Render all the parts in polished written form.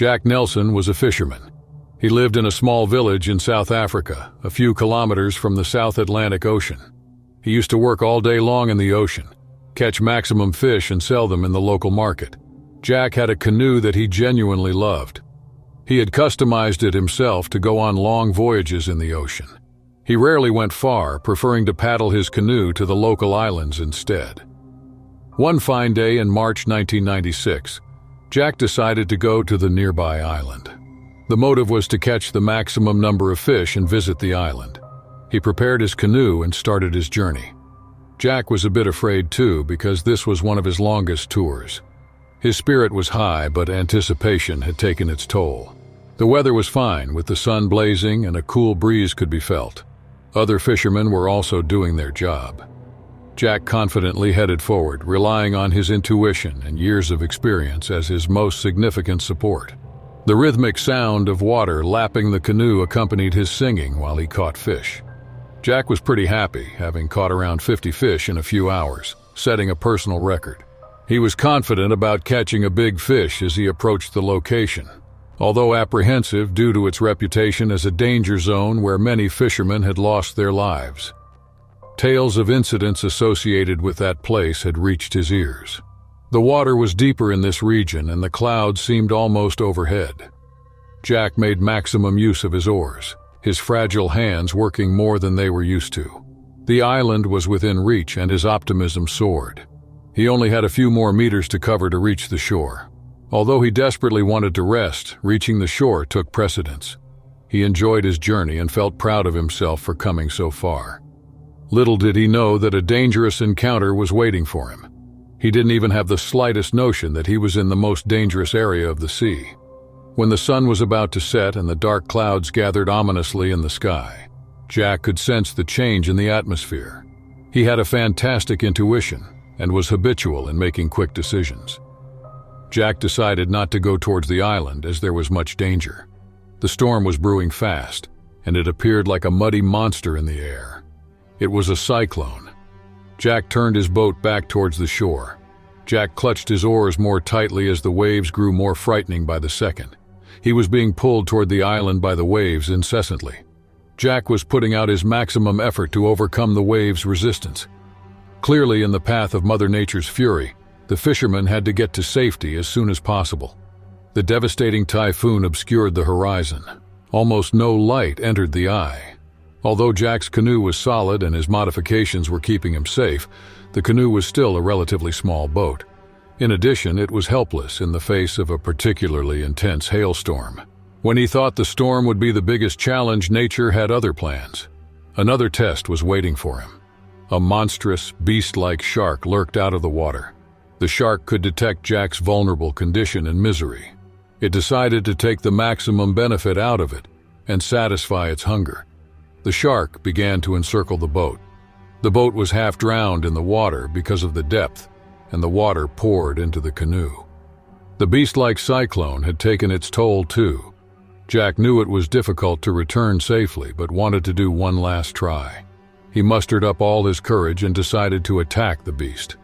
Jack Nelson was a fisherman. He lived in a small village in South Africa, a few kilometers from the South Atlantic Ocean. He used to work all day long in the ocean, catch maximum fish and sell them in the local market. Jack had a canoe that he genuinely loved. He had customized it himself to go on long voyages in the ocean. He rarely went far, preferring to paddle his canoe to the local islands instead. One fine day in March 1996, Jack decided to go to the nearby island. The motive was to catch the maximum number of fish and visit the island. He prepared his canoe and started his journey. Jack was a bit afraid too, because this was one of his longest tours. His spirit was high, but anticipation had taken its toll. The weather was fine, with the sun blazing and a cool breeze could be felt. Other fishermen were also doing their job. Jack confidently headed forward, relying on his intuition and years of experience as his most significant support. The rhythmic sound of water lapping the canoe accompanied his singing while he caught fish. Jack was pretty happy, having caught around 50 fish in a few hours, setting a personal record. He was confident about catching a big fish as he approached the location, although apprehensive due to its reputation as a danger zone where many fishermen had lost their lives. Tales of incidents associated with that place had reached his ears. The water was deeper in this region and the clouds seemed almost overhead. Jack made maximum use of his oars, his fragile hands working more than they were used to. The island was within reach and his optimism soared. He only had a few more meters to cover to reach the shore. Although he desperately wanted to rest, reaching the shore took precedence. He enjoyed his journey and felt proud of himself for coming so far. Little did he know that a dangerous encounter was waiting for him. He didn't even have the slightest notion that he was in the most dangerous area of the sea. When the sun was about to set and the dark clouds gathered ominously in the sky, Jack could sense the change in the atmosphere. He had a fantastic intuition and was habitual in making quick decisions. Jack decided not to go towards the island as there was much danger. The storm was brewing fast, and it appeared like a muddy monster in the air. It was a cyclone. Jack turned his boat back towards the shore. Jack clutched his oars more tightly as the waves grew more frightening by the second. He was being pulled toward the island by the waves incessantly. Jack was putting out his maximum effort to overcome the waves' resistance. Clearly in the path of Mother Nature's fury, the fisherman had to get to safety as soon as possible. The devastating typhoon obscured the horizon. Almost no light entered the eye. Although Jack's canoe was solid and his modifications were keeping him safe, the canoe was still a relatively small boat. In addition, it was helpless in the face of a particularly intense hailstorm. When he thought the storm would be the biggest challenge, nature had other plans. Another test was waiting for him. A monstrous, beast-like shark lurked out of the water. The shark could detect Jack's vulnerable condition and misery. It decided to take the maximum benefit out of it and satisfy its hunger. The shark began to encircle the boat. The boat was half drowned in the water because of the depth, and the water poured into the canoe. The beast-like cyclone had taken its toll too. Jack knew it was difficult to return safely, but wanted to do one last try. He mustered up all his courage and decided to attack the beast.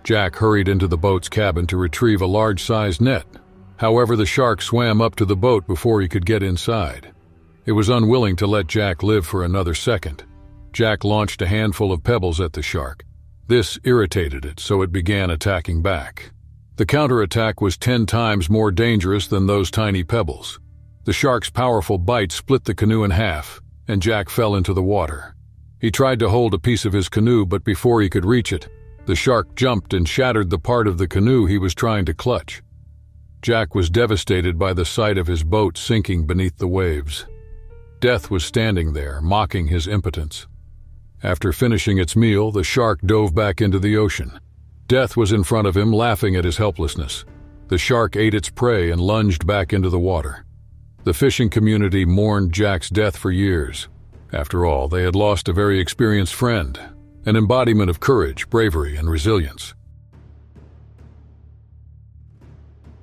Jack hurried into the boat's cabin to retrieve a large-sized net. However, the shark swam up to the boat before he could get inside. It was unwilling to let Jack live for another second. Jack launched a handful of pebbles at the shark. This irritated it, so it began attacking back. The counterattack was 10 times more dangerous than those tiny pebbles. The shark's powerful bite split the canoe in half, and Jack fell into the water. He tried to hold a piece of his canoe, but before he could reach it, the shark jumped and shattered the part of the canoe he was trying to clutch. Jack was devastated by the sight of his boat sinking beneath the waves. Death was standing there, mocking his impotence. After finishing its meal, the shark dove back into the ocean. Death was in front of him, laughing at his helplessness. The shark ate its prey and lunged back into the water. The fishing community mourned Jack's death for years. After all, they had lost a very experienced friend, an embodiment of courage, bravery, and resilience.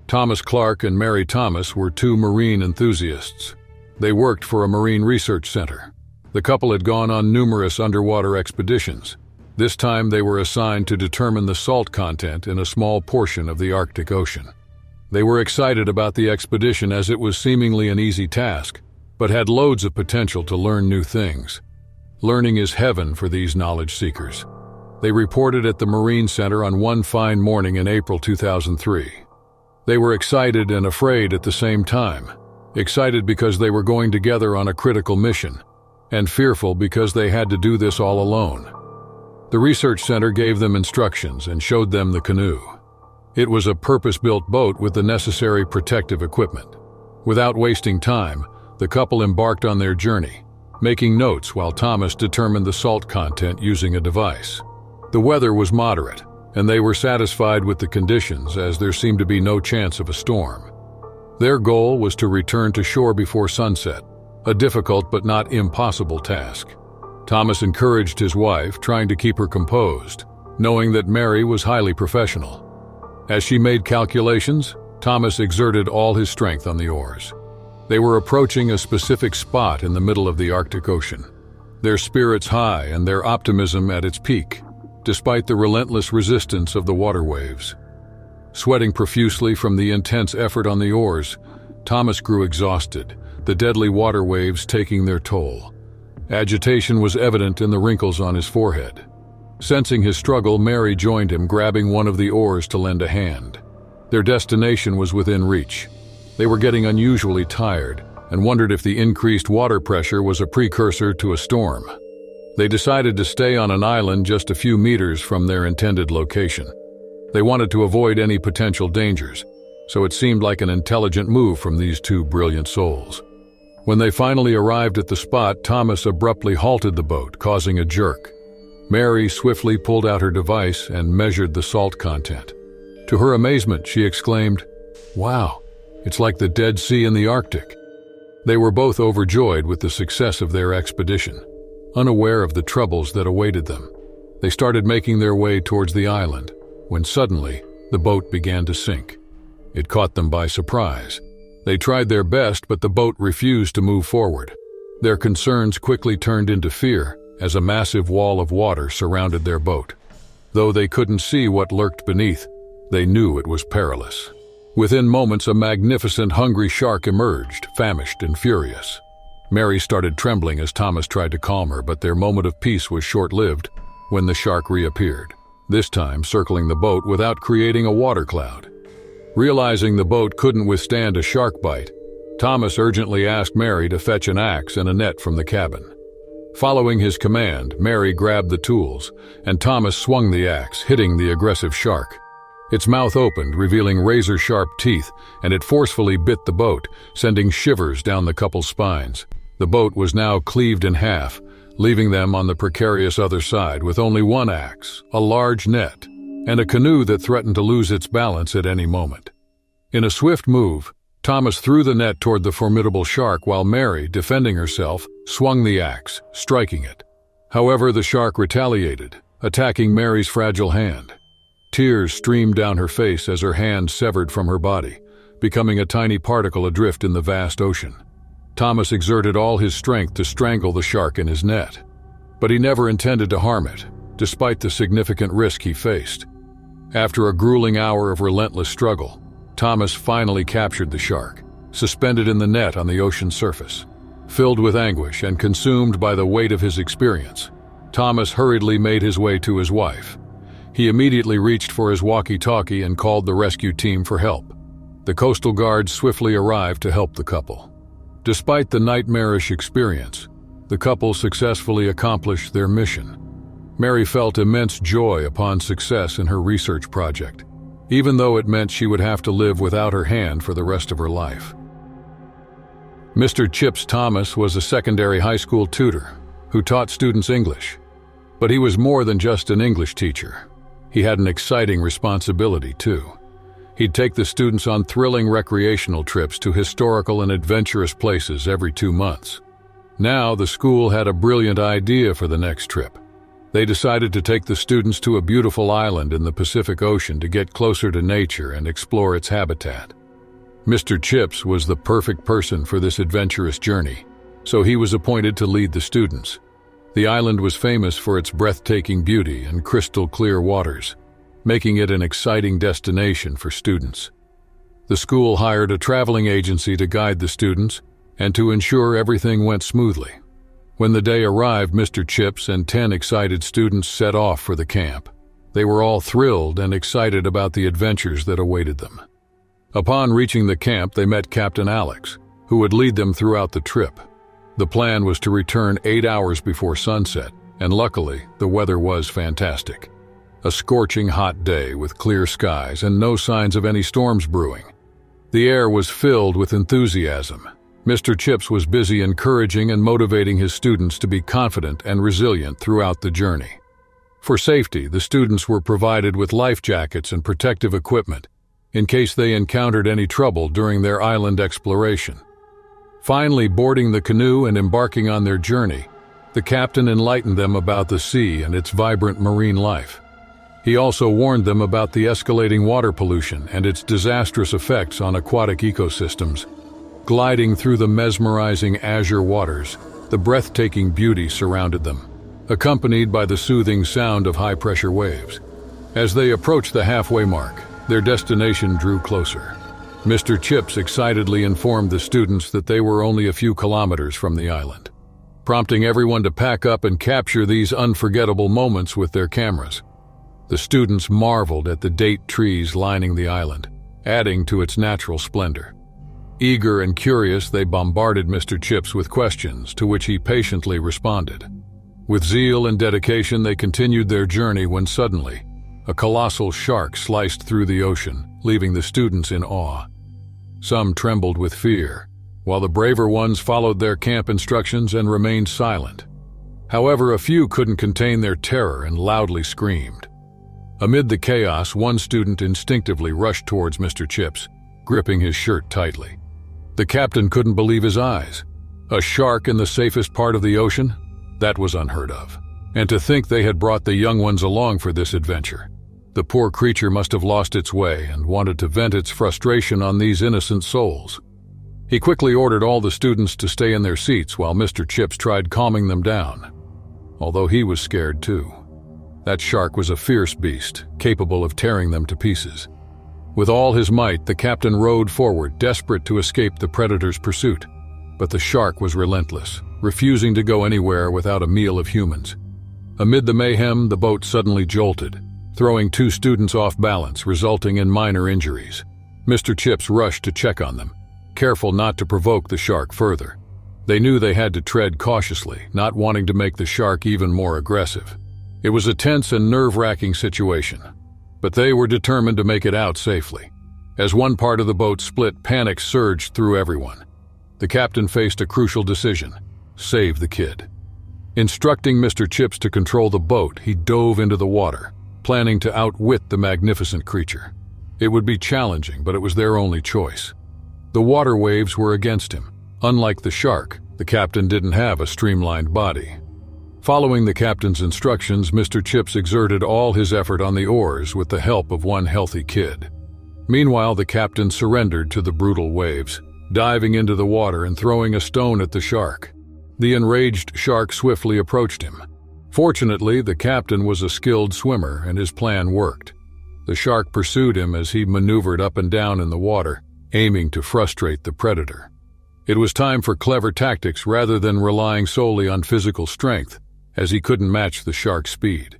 Thomas Clark and Mary Thomas were two marine enthusiasts. They worked for a marine research center. The couple had gone on numerous underwater expeditions. This time they were assigned to determine the salt content in a small portion of the Arctic Ocean. They were excited about the expedition as it was seemingly an easy task, but had loads of potential to learn new things. Learning is heaven for these knowledge seekers. They reported at the Marine Center on one fine morning in April 2003. They were excited and afraid at the same time. Excited because they were going together on a critical mission, and fearful because they had to do this all alone. The research center gave them instructions and showed them the canoe. It was a purpose-built boat with the necessary protective equipment. Without wasting time, the couple embarked on their journey, making notes while Thomas determined the salt content using a device. The weather was moderate, and they were satisfied with the conditions as there seemed to be no chance of a storm. Their goal was to return to shore before sunset, a difficult but not impossible task. Thomas encouraged his wife, trying to keep her composed, knowing that Mary was highly professional. As she made calculations, Thomas exerted all his strength on the oars. They were approaching a specific spot in the middle of the Arctic Ocean, their spirits high and their optimism at its peak, despite the relentless resistance of the water waves. Sweating profusely from the intense effort on the oars, Thomas grew exhausted, the deadly water waves taking their toll. Agitation was evident in the wrinkles on his forehead. Sensing his struggle, Mary joined him, grabbing one of the oars to lend a hand. Their destination was within reach. They were getting unusually tired and wondered if the increased water pressure was a precursor to a storm. They decided to stay on an island just a few meters from their intended location. They wanted to avoid any potential dangers, so it seemed like an intelligent move from these two brilliant souls. When they finally arrived at the spot, Thomas abruptly halted the boat, causing a jerk. Mary swiftly pulled out her device and measured the salt content. To her amazement, she exclaimed, "Wow, it's like the Dead Sea in the Arctic." They were both overjoyed with the success of their expedition, unaware of the troubles that awaited them. They started making their way towards the island, when suddenly, the boat began to sink. It caught them by surprise. They tried their best, but the boat refused to move forward. Their concerns quickly turned into fear as a massive wall of water surrounded their boat. Though they couldn't see what lurked beneath, they knew it was perilous. Within moments, a magnificent hungry shark emerged, famished and furious. Mary started trembling as Thomas tried to calm her, but their moment of peace was short-lived when the shark reappeared, this time circling the boat without creating a water cloud. Realizing the boat couldn't withstand a shark bite, Thomas urgently asked Mary to fetch an axe and a net from the cabin. Following his command, Mary grabbed the tools, and Thomas swung the axe, hitting the aggressive shark. Its mouth opened, revealing razor-sharp teeth, and it forcefully bit the boat, sending shivers down the couple's spines. The boat was now cleaved in half, leaving them on the precarious other side with only one axe, a large net, and a canoe that threatened to lose its balance at any moment. In a swift move, Thomas threw the net toward the formidable shark while Mary, defending herself, swung the axe, striking it. However, the shark retaliated, attacking Mary's fragile hand. Tears streamed down her face as her hand severed from her body, becoming a tiny particle adrift in the vast ocean. Thomas exerted all his strength to strangle the shark in his net, but he never intended to harm it, despite the significant risk he faced. After a grueling hour of relentless struggle, Thomas finally captured the shark, suspended in the net on the ocean surface. Filled with anguish and consumed by the weight of his experience, Thomas hurriedly made his way to his wife. He immediately reached for his walkie-talkie and called the rescue team for help. The Coastal Guard swiftly arrived to help the couple. Despite the nightmarish experience, the couple successfully accomplished their mission. Mary felt immense joy upon success in her research project, even though it meant she would have to live without her hand for the rest of her life. Mr. Chips Thomas was a secondary high school tutor who taught students English. But he was more than just an English teacher. He had an exciting responsibility, too. He'd take the students on thrilling recreational trips to historical and adventurous places every 2 months. Now, the school had a brilliant idea for the next trip. They decided to take the students to a beautiful island in the Pacific Ocean to get closer to nature and explore its habitat. Mr. Chips was the perfect person for this adventurous journey, so he was appointed to lead the students. The island was famous for its breathtaking beauty and crystal-clear waters, making it an exciting destination for students. The school hired a traveling agency to guide the students and to ensure everything went smoothly. When the day arrived, Mr. Chips and 10 excited students set off for the camp. They were all thrilled and excited about the adventures that awaited them. Upon reaching the camp, they met Captain Alex, who would lead them throughout the trip. The plan was to return 8 hours before sunset, and luckily, the weather was fantastic. A scorching hot day with clear skies and no signs of any storms brewing. The air was filled with enthusiasm. Mr. Chips was busy encouraging and motivating his students to be confident and resilient throughout the journey. For safety, the students were provided with life jackets and protective equipment in case they encountered any trouble during their island exploration. Finally, boarding the canoe and embarking on their journey, the captain enlightened them about the sea and its vibrant marine life. He also warned them about the escalating water pollution and its disastrous effects on aquatic ecosystems. Gliding through the mesmerizing azure waters, the breathtaking beauty surrounded them, accompanied by the soothing sound of high-pressure waves. As they approached the halfway mark, their destination drew closer. Mr. Chips excitedly informed the students that they were only a few kilometers from the island, prompting everyone to pack up and capture these unforgettable moments with their cameras. The students marveled at the date trees lining the island, adding to its natural splendor. Eager and curious, they bombarded Mr. Chips with questions, to which he patiently responded. With zeal and dedication, they continued their journey when suddenly, a colossal shark sliced through the ocean, leaving the students in awe. Some trembled with fear, while the braver ones followed their camp instructions and remained silent. However, a few couldn't contain their terror and loudly screamed. Amid the chaos, one student instinctively rushed towards Mr. Chips, gripping his shirt tightly. The captain couldn't believe his eyes. A shark in the safest part of the ocean? That was unheard of. And to think they had brought the young ones along for this adventure. The poor creature must have lost its way and wanted to vent its frustration on these innocent souls. He quickly ordered all the students to stay in their seats while Mr. Chips tried calming them down, although he was scared too. That shark was a fierce beast, capable of tearing them to pieces. With all his might, the captain rowed forward, desperate to escape the predator's pursuit. But the shark was relentless, refusing to go anywhere without a meal of humans. Amid the mayhem, the boat suddenly jolted, throwing 2 students off balance, resulting in minor injuries. Mr. Chips rushed to check on them, careful not to provoke the shark further. They knew they had to tread cautiously, not wanting to make the shark even more aggressive. It was a tense and nerve-wracking situation, but they were determined to make it out safely. As one part of the boat split, panic surged through everyone. The captain faced a crucial decision: save the kid. Instructing Mr. Chips to control the boat, he dove into the water, planning to outwit the magnificent creature. It would be challenging, but it was their only choice. The water waves were against him. Unlike the shark, the captain didn't have a streamlined body. Following the captain's instructions, Mr. Chips exerted all his effort on the oars with the help of one healthy kid. Meanwhile, the captain surrendered to the brutal waves, diving into the water and throwing a stone at the shark. The enraged shark swiftly approached him. Fortunately, the captain was a skilled swimmer and his plan worked. The shark pursued him as he maneuvered up and down in the water, aiming to frustrate the predator. It was time for clever tactics rather than relying solely on physical strength, as he couldn't match the shark's speed.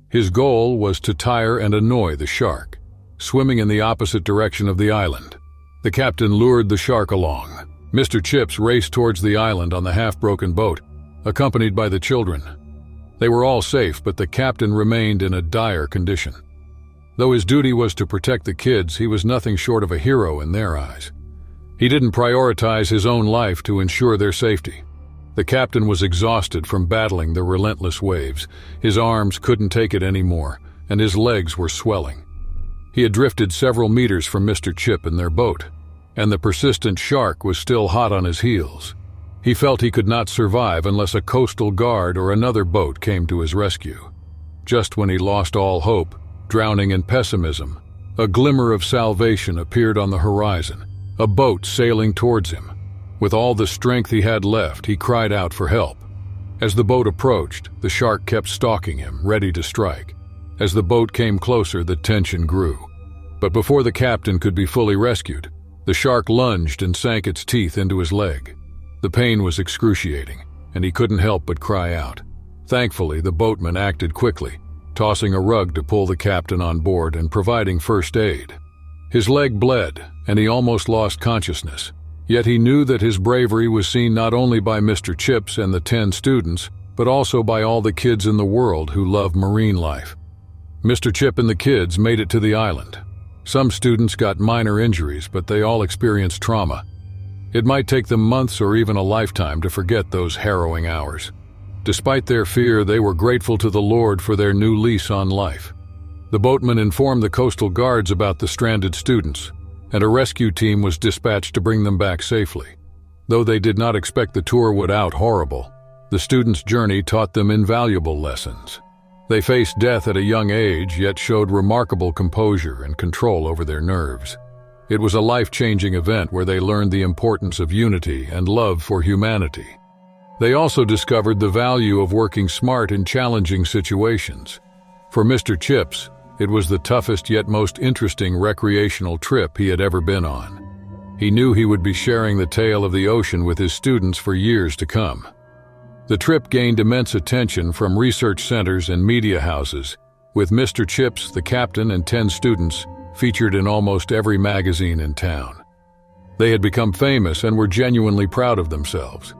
His goal was to tire and annoy the shark, swimming in the opposite direction of the island. The captain lured the shark along. Mr. Chips raced towards the island on the half-broken boat, accompanied by the children. They were all safe, but the captain remained in a dire condition. Though his duty was to protect the kids, he was nothing short of a hero in their eyes. He didn't prioritize his own life to ensure their safety. The captain was exhausted from battling the relentless waves. His arms couldn't take it anymore, and his legs were swelling. He had drifted several meters from Mr. Chip in their boat, and the persistent shark was still hot on his heels. He felt he could not survive unless a coastal guard or another boat came to his rescue. Just when he lost all hope, drowning in pessimism, a glimmer of salvation appeared on the horizon, a boat sailing towards him. With all the strength he had left, he cried out for help. As the boat approached, the shark kept stalking him, ready to strike. As the boat came closer, the tension grew. But before the captain could be fully rescued, the shark lunged and sank its teeth into his leg. The pain was excruciating, and he couldn't help but cry out. Thankfully, the boatman acted quickly, tossing a rug to pull the captain on board and providing first aid. His leg bled, and he almost lost consciousness. Yet he knew that his bravery was seen not only by Mr. Chips and the 10 students, but also by all the kids in the world who love marine life. Mr. Chip and the kids made it to the island. Some students got minor injuries, but they all experienced trauma. It might take them months or even a lifetime to forget those harrowing hours. Despite their fear, they were grateful to the Lord for their new lease on life. The boatman informed the coastal guards about the stranded students, and a rescue team was dispatched to bring them back safely. Though they did not expect the tour would out horrible, the students' journey taught them invaluable lessons. They faced death at a young age, yet showed remarkable composure and control over their nerves. It was a life-changing event where they learned the importance of unity and love for humanity. They also discovered the value of working smart in challenging situations. For Mr. Chips, it was the toughest yet most interesting recreational trip he had ever been on. He knew he would be sharing the tale of the ocean with his students for years to come. The trip gained immense attention from research centers and media houses, with Mr. Chips, the captain, and 10 students featured in almost every magazine in town. They had become famous and were genuinely proud of themselves.